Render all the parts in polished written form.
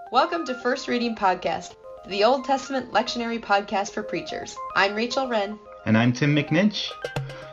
Welcome to First Reading Podcast, the Old Testament lectionary podcast for preachers. I'm Rachel Wren. And I'm Tim McNinch.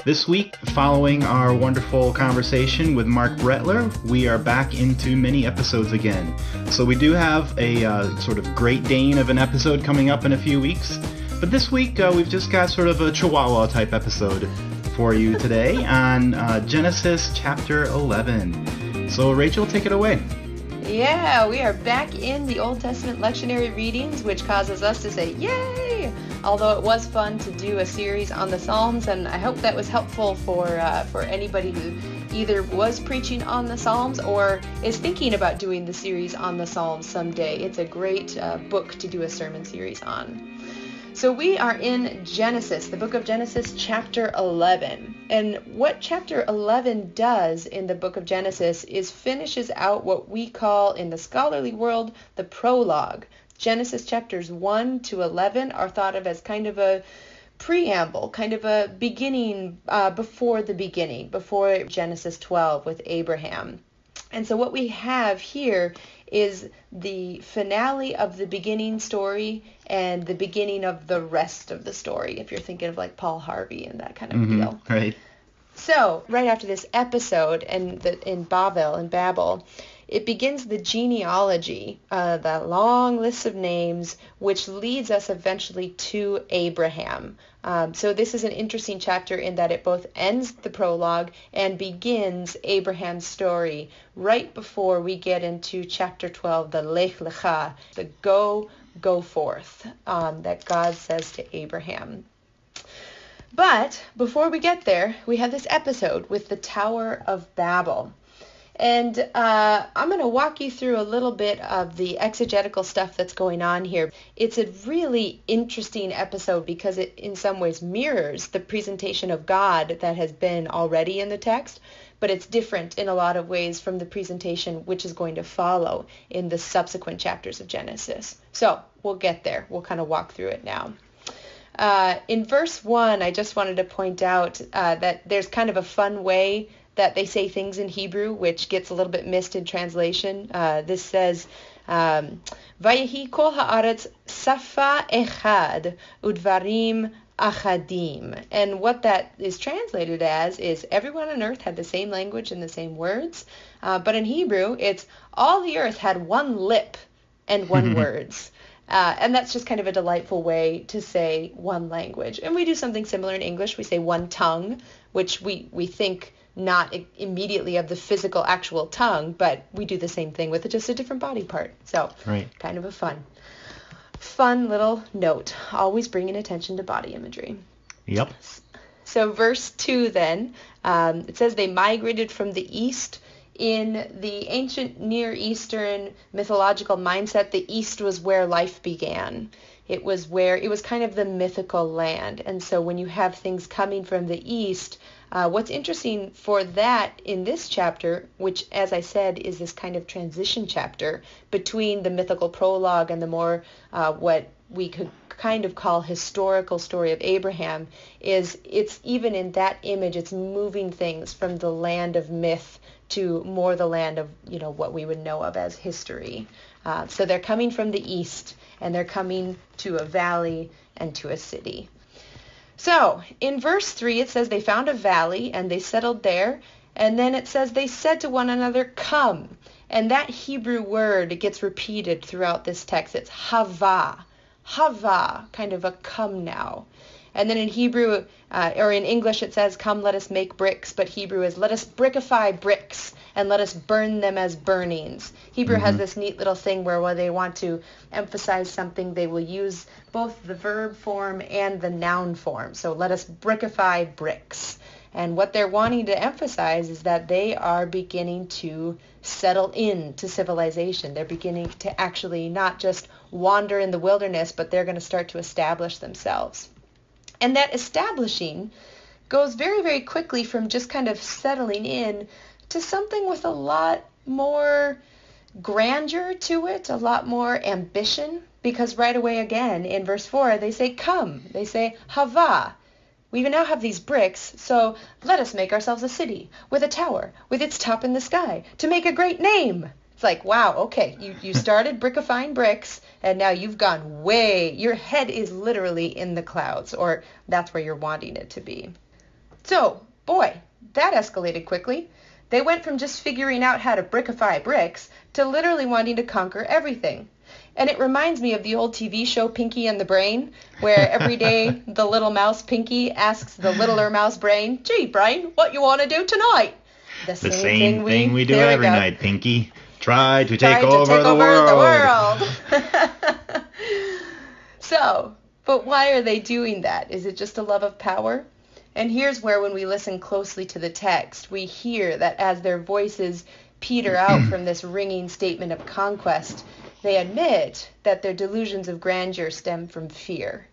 This week, following our wonderful conversation with Mark Brettler, we are back into mini episodes again. So we do have a sort of Great Dane of an episode coming up in a few weeks. But this week, we've just got sort of a Chihuahua type episode for you today on Genesis chapter 11. So Rachel, take it away. Yeah, we are back in the Old Testament lectionary readings, which causes us to say, yay! Although it was fun to do a series on the Psalms, and I hope that was helpful for anybody who either was preaching on the Psalms or is thinking about doing the series on the Psalms someday. It's a great book to do a sermon series on. So we are in Genesis, the book of Genesis, chapter 11. And what chapter 11 does in the book of Genesis is finishes out what we call in the scholarly world the prologue. Genesis chapters 1 to 11 are thought of as kind of a preamble, kind of a beginning before the beginning, before Genesis 12 with Abraham. And so what we have here is the finale of the beginning story and the beginning of the rest of the story, if you're thinking of like Paul Harvey and that kind of deal. Right. So right after this episode in Babel, it begins the genealogy, that long list of names, which leads us eventually to Abraham. So this is an interesting chapter in that it both ends the prologue and begins Abraham's story right before we get into chapter 12, the Lech Lecha, the go forth, that God says to Abraham. But before we get there, we have this episode with the Tower of Babel. And I'm going to walk you through a little bit of the exegetical stuff that's going on here. It's a really interesting episode because it in some ways mirrors the presentation of God that has been already in the text, but it's different in a lot of ways from the presentation which is going to follow in the subsequent chapters of Genesis. So we'll get there. We'll kind of walk through it now. In verse 1, I just wanted to point out that there's kind of a fun way that they say things in Hebrew, which gets a little bit missed in translation. This says, Vayehi kol haaretz safa echad udvarim achadim. And what that is translated as is everyone on earth had the same language and the same words. But in Hebrew, it's all the earth had one lip and one words. And that's just kind of a delightful way to say one language. And we do something similar in English. We say one tongue, which we think not immediately of the physical actual tongue, but we do the same thing with just a different body part. So Kind of a fun little note, always bringing attention to body imagery. Yep. So verse 2 then, it says they migrated from the east. In the ancient Near Eastern mythological mindset, the east was where life began. It was kind of the mythical land. And so when you have things coming from the east, what's interesting for that in this chapter, which, as I said, is this kind of transition chapter between the mythical prologue and the more what we could kind of call historical story of Abraham, is it's even in that image, it's moving things from the land of myth to more the land of, what we would know of as history. So they're coming from the east, and they're coming to a valley and to a city. So in verse 3, it says they found a valley and they settled there. And then it says they said to one another, come. And that Hebrew word, it gets repeated throughout this text. It's hava, kind of a come now. And then in Hebrew, or in English, it says, come, let us make bricks. But Hebrew is, let us brickify bricks and let us burn them as burnings. Hebrew has this neat little thing where when they want to emphasize something, they will use both the verb form and the noun form. So let us brickify bricks. And what they're wanting to emphasize is that they are beginning to settle into civilization. They're beginning to actually not just wander in the wilderness, but they're going to start to establish themselves. And that establishing goes very, very quickly from just kind of settling in to something with a lot more grandeur to it, a lot more ambition, because right away again in verse 4 they say come, they say hava. We now have these bricks, so let us make ourselves a city with a tower with its top in the sky to make a great name. It's like, wow, okay, you started brickifying bricks, and now you've gone your head is literally in the clouds, or that's where you're wanting it to be. So, boy, that escalated quickly. They went from just figuring out how to brickify bricks to literally wanting to conquer everything. And it reminds me of the old TV show Pinky and the Brain, where every day the little mouse Pinky asks the littler mouse Brain, "Gee, Brain, what you want to do tonight?" The same thing we do every night, Pinky. Try to take over the world. So, but why are they doing that? Is it just a love of power? And here's where, when we listen closely to the text, we hear that as their voices peter out from this ringing statement of conquest, they admit that their delusions of grandeur stem from fear.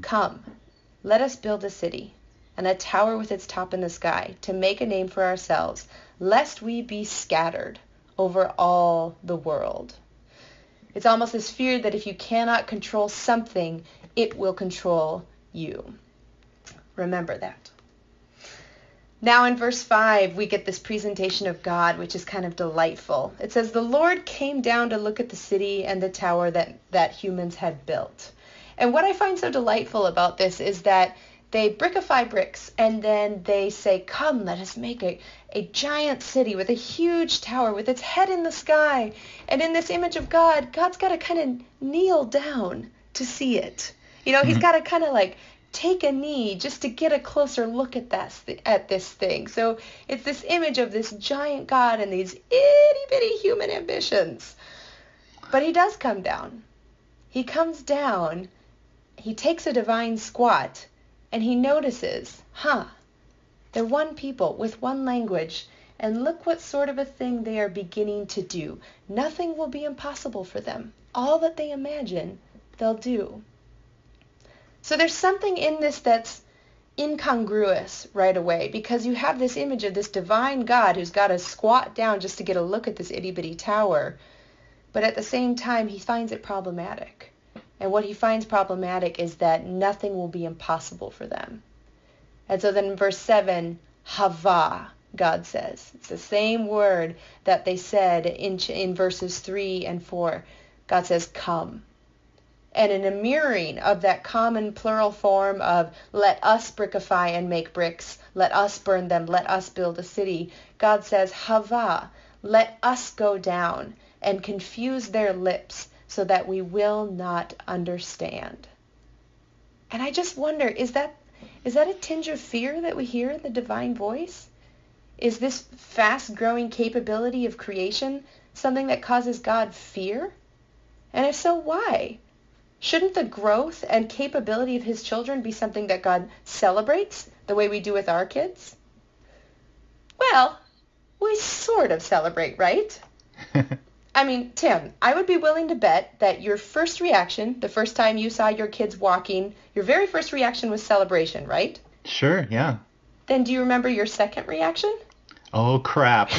Come, let us build a city, and a tower with its top in the sky, to make a name for ourselves, lest we be scattered over all the world. It's almost this fear that if you cannot control something, it will control you. Remember that. Now in verse 5, we get this presentation of God, which is kind of delightful. It says, "The Lord came down to look at the city and the tower that humans had built." And what I find so delightful about this is that they brickify bricks, and then they say, "Come, let us make a giant city with a huge tower with its head in the sky." And in this image of God, God's got to kind of kneel down to see it. He's got to kind of like take a knee just to get a closer look at this thing. So it's this image of this giant God and these itty-bitty human ambitions. But he does come down. He comes down, he takes a divine squat, and he notices, they're one people with one language, and look what sort of a thing they are beginning to do. Nothing will be impossible for them. All that they imagine, they'll do. So there's something in this that's incongruous right away, because you have this image of this divine God who's got to squat down just to get a look at this itty-bitty tower, but at the same time, he finds it problematic. And what he finds problematic is that nothing will be impossible for them. And so then in verse 7, hava, God says. It's the same word that they said in verses 3 and 4. God says, "Come." And in a mirroring of that common plural form of let us brickify and make bricks, let us burn them, let us build a city, God says, hava, let us go down and confuse their lips so that we will not understand. And I just wonder, is that a tinge of fear that we hear in the divine voice? Is this fast-growing capability of creation something that causes God fear? And if so, why? Shouldn't the growth and capability of his children be something that God celebrates the way we do with our kids? Well, we sort of celebrate, right? I mean, Tim, I would be willing to bet that your first reaction, the first time you saw your kids walking, your very first reaction was celebration, right? Sure, yeah. Then do you remember your second reaction? Oh, crap.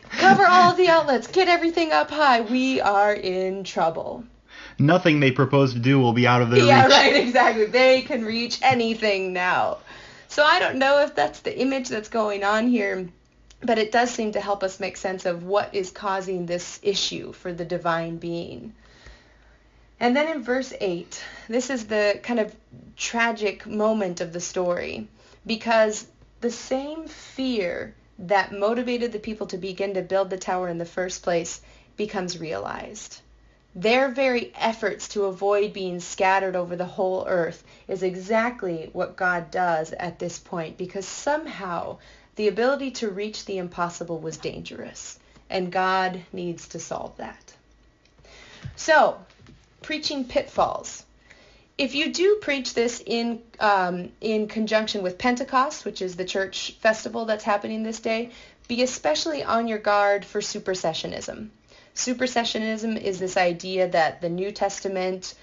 Cover all of the outlets. Get everything up high. We are in trouble. Nothing they propose to do will be out of their reach. Yeah, right, exactly. They can reach anything now. So I don't know if that's the image that's going on here, but it does seem to help us make sense of what is causing this issue for the divine being. And then in verse 8, this is the kind of tragic moment of the story, because the same fear that motivated the people to begin to build the tower in the first place becomes realized. Their very efforts to avoid being scattered over the whole earth is exactly what God does at this point, because somehow the ability to reach the impossible was dangerous, and God needs to solve that. So, preaching pitfalls. If you do preach this in conjunction with Pentecost, which is the church festival that's happening this day, be especially on your guard for supersessionism. Supersessionism is this idea that the New Testament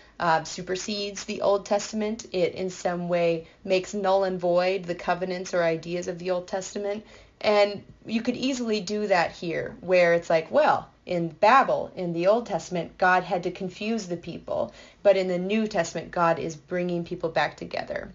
supersedes the Old Testament. It in some way makes null and void the covenants or ideas of the Old Testament. And you could easily do that here, where it's like, well, in Babel, in the Old Testament, God had to confuse the people. But in the New Testament, God is bringing people back together.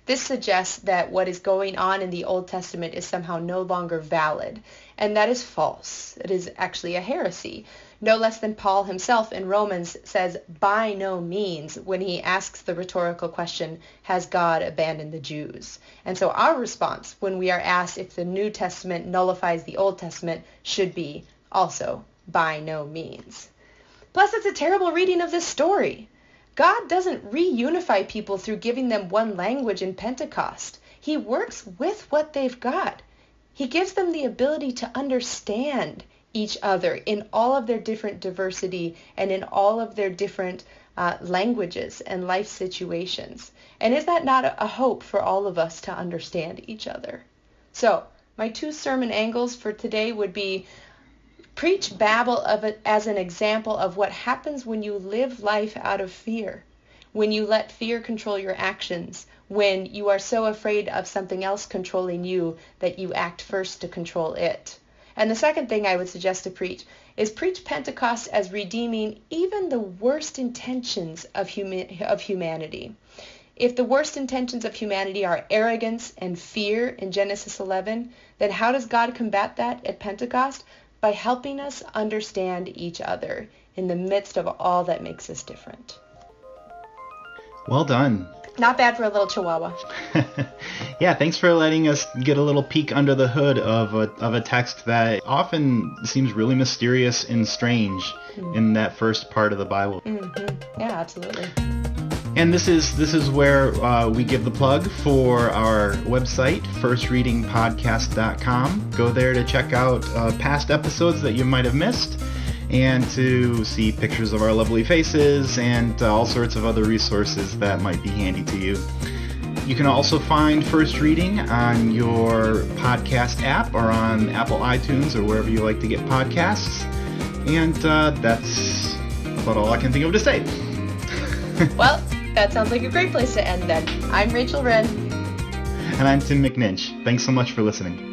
This suggests that what is going on in the Old Testament is somehow no longer valid, and that is false. It is actually a heresy. No less than Paul himself in Romans says, by no means, when he asks the rhetorical question, has God abandoned the Jews? And so our response when we are asked if the New Testament nullifies the Old Testament should be also, by no means. Plus, it's a terrible reading of this story. God doesn't reunify people through giving them one language in Pentecost. He works with what they've got. He gives them the ability to understand each other in all of their different diversity and in all of their different languages and life situations. And is that not a hope for all of us to understand each other? So my 2 sermon angles for today would be preach Babel as an example of what happens when you live life out of fear, when you let fear control your actions, when you are so afraid of something else controlling you that you act first to control it. And the second thing I would suggest to preach is preach Pentecost as redeeming even the worst intentions of humanity. If the worst intentions of humanity are arrogance and fear in Genesis 11, then how does God combat that at Pentecost? By helping us understand each other in the midst of all that makes us different. Well done. Not bad for a little chihuahua. Yeah, thanks for letting us get a little peek under the hood of a text that often seems really mysterious and strange in that first part of the Bible. Mm-hmm. Yeah, absolutely. And this is where we give the plug for our website, firstreadingpodcast.com. Go there to check out past episodes that you might have missed, and to see pictures of our lovely faces and all sorts of other resources that might be handy to you. You can also find First Reading on your podcast app or on Apple iTunes or wherever you like to get podcasts. And that's about all I can think of to say. Well, that sounds like a great place to end then. I'm Rachel Wren. And I'm Tim McNinch. Thanks so much for listening.